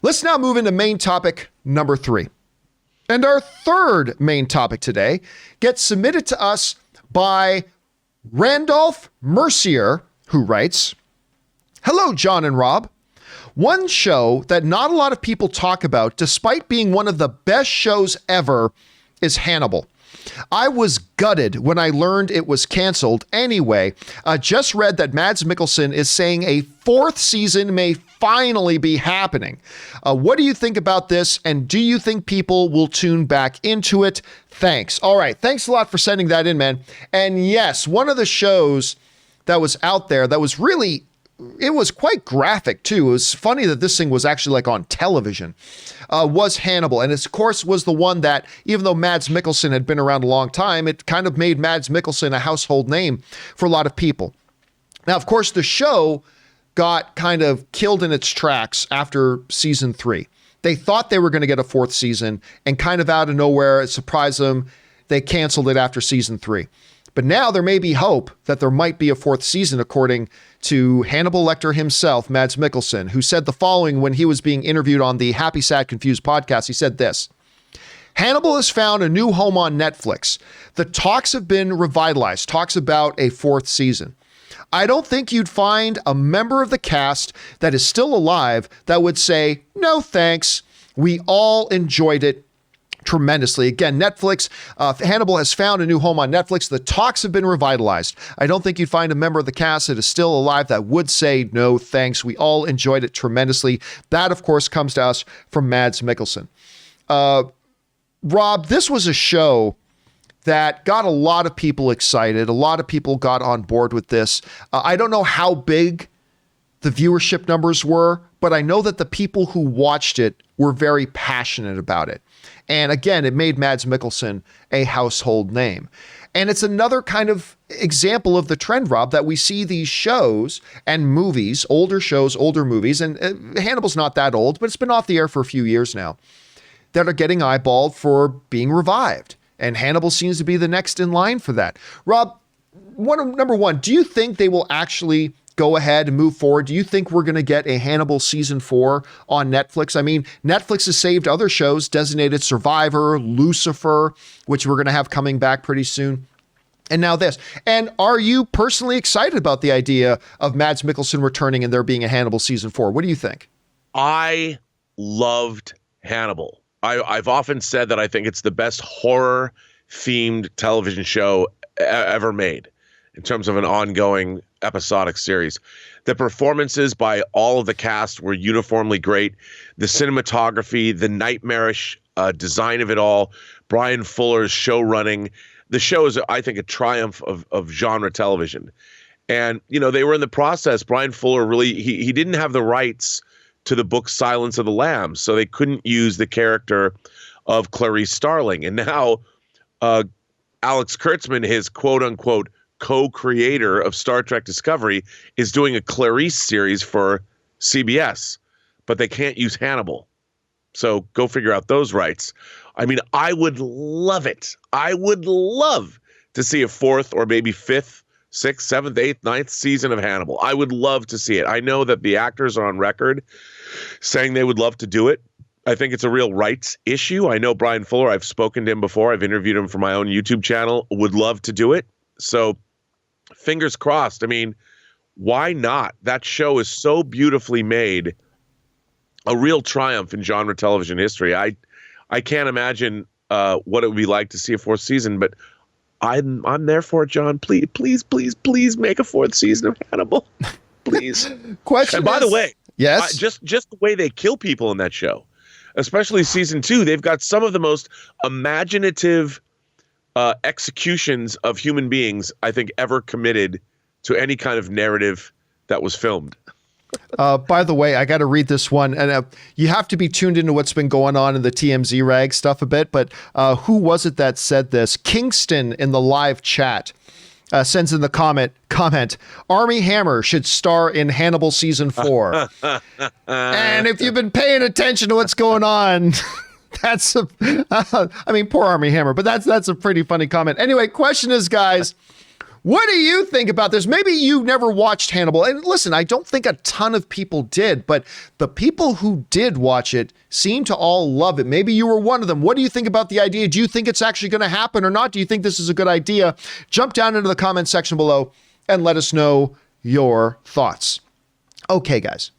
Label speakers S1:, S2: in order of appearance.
S1: Let's now move into main topic number 3. And our third main topic today gets submitted to us by Randolph Mercier, who writes, "Hello, John and Rob. One show that not a lot of people talk about, despite being one of the best shows ever, is Hannibal. I was gutted when I learned it was canceled. Anyway, just read that Mads Mikkelsen is saying a 4th season may finally be happening. What do you think about this? And do you think people will tune back into it? Thanks." All right. Thanks a lot for sending that in, man. And yes, one of the shows that was out there that was really, it was quite graphic too. It was funny that this thing was actually like on television, was Hannibal. And it, of course, was the one that, even though Mads Mikkelsen had been around a long time, it kind of made Mads Mikkelsen a household name for a lot of people. Now, of course, the show got kind of killed in its tracks after season 3. They thought they were going to get a 4th season, and kind of out of nowhere, it surprised them, they canceled it after season 3. But now there may be hope that there might be a 4th season, according to Hannibal Lecter himself, Mads Mikkelsen, who said the following when he was being interviewed on the Happy, Sad, Confused podcast. He said this: "Hannibal has found a new home on Netflix. The talks have been revitalized, talks about a 4th season. I don't think you'd find a member of the cast that is still alive that would say, no thanks. We all enjoyed it tremendously." Again, Netflix, Hannibal has found a new home on Netflix. The talks have been revitalized. I don't think you'd find a member of the cast that is still alive that would say, no thanks. We all enjoyed it tremendously. That, of course, comes to us from Mads Mikkelsen. Rob, this was a show that got a lot of people excited. A lot of people got on board with this. I don't know how big the viewership numbers were, but I know that the people who watched it were very passionate about it. And again, it made Mads Mikkelsen a household name. And it's another kind of example of the trend, Rob, that we see these shows and movies, older shows, older movies, and Hannibal's not that old, but it's been off the air for a few years now, that are getting eyeballed for being revived. And Hannibal seems to be the next in line for that. Rob, number one, do you think they will actually go ahead and move forward? Do you think we're going to get a Hannibal season 4 on Netflix? I mean, Netflix has saved other shows, Designated Survivor, Lucifer, which we're going to have coming back pretty soon. And now this. And are you personally excited about the idea of Mads Mikkelsen returning and there being a Hannibal season 4? What do you think?
S2: I loved Hannibal. I've often said that I think it's the best horror-themed television show ever made in terms of an ongoing episodic series. The performances by all of the cast were uniformly great. The cinematography, the nightmarish design of it all, Brian Fuller's show running. The show is, I think, a triumph of genre television. And, you know, they were in the process. Brian Fuller really, he didn't have the rights to the book Silence of the Lambs, so they couldn't use the character of Clarice Starling. And now Alex Kurtzman, his quote-unquote co-creator of Star Trek Discovery, is doing a Clarice series for CBS, but they can't use Hannibal. So go figure out those rights. I mean, I would love it. I would love to see a 4th or maybe 5th, 6th, 7th, 8th, 9th season of Hannibal. I would love to see it. I know that the actors are on record saying they would love to do it. I think it's a real rights issue. I know Brian Fuller, I've spoken to him before. I've interviewed him for my own YouTube channel, would love to do it. So fingers crossed. I mean, why not? That show is so beautifully made, a real triumph in genre television history. I can't imagine what it would be like to see a 4th season, but I'm there for it, John. Please make a 4th season of Hannibal. Please.
S1: Question.
S2: And by the way,
S1: yes,
S2: just the way they kill people in that show, especially season 2, they've got some of the most imaginative executions of human beings I think ever committed to any kind of narrative that was filmed.
S1: By the way, I got to read this one, and you have to be tuned into what's been going on in the TMZ rag stuff a bit, but who was it that said this? Kingston in the live chat sends in the comment, Armie Hammer should star in Hannibal season 4. And if you've been paying attention to what's going on, that's I mean, poor Armie Hammer, but that's a pretty funny comment. Anyway, question is, guys, What do you think about this? Maybe you never watched Hannibal. And listen, I don't think a ton of people did, but the people who did watch it seem to all love it. Maybe you were one of them. What do you think about the idea? Do you think it's actually going to happen or not? Do you think this is a good idea? Jump down into the comment section below and let us know your thoughts. Okay, guys.